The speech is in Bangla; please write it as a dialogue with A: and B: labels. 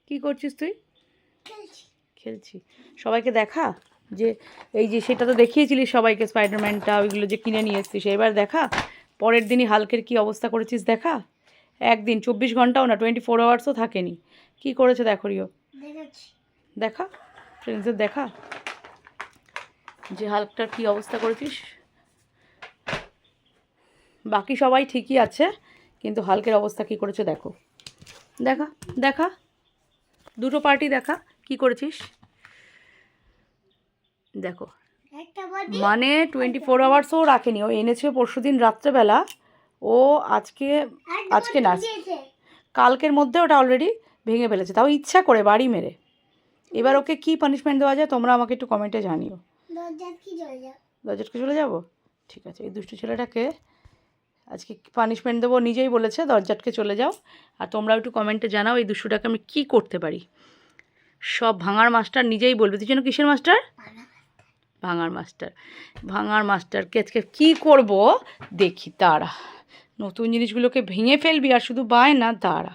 A: কি করছিস তুই? খেলছি। সবাইকে দেখা যে এই যে সেটা তো দেখিয়েছিলি সবাইকে, স্পাইডারম্যানটা ওইগুলো যে কিনে নিয়ে এসছিস, এবার দেখা পরের দিনই হাল্কের কি অবস্থা করেছিস দেখা। একদিন 24 ঘন্টাও না, 24 আওয়ার্সও থাকেনি। কি করেছে দেখো রিও, দেখা ফ্রেন্ডসদের দেখা যে হাল্কটার কি অবস্থা করেছিস। বাকি সবাই ঠিকই আছে, কিন্তু হাল্কের অবস্থা কি করেছে দেখো। দেখা দেখা দুটো পার্টি দেখা কি করেছিস দেখো। মানে 24 আওয়ার্সও রাখেনি, ও এনেছে পরশু দিন রাত্রেবেলা, ও আজকে না কালকের মধ্যে ওটা অলরেডি ভেঙে ফেলেছে, তাও ইচ্ছা করে বাড়ি মেরে। এবার ওকে কি পানিশমেন্ট দেওয়া যায় তোমরা আমাকে একটু কমেন্টে জানিও। দরজাটকে চলে যাবো, ঠিক আছে। এই দুষ্টু ছেলেটাকে আজকে পানিশমেন্ট দেবো, নিজেই বলেছে দরজাটকে চলে যাও। আর তোমরাও একটু কমেন্টে জানাও এই দুষ্টুটাকে আমি কী করতে পারি। সব ভাঙার মাস্টার নিজেই বলবে। তুই যেন কিসের মাস্টার? ভাঙার মাস্টারকে আজকে কী করবো দেখি, দাঁড়া। নতুন জিনিসগুলোকে ভেঙে ফেলবি আর শুধু বায়না, দাঁড়া।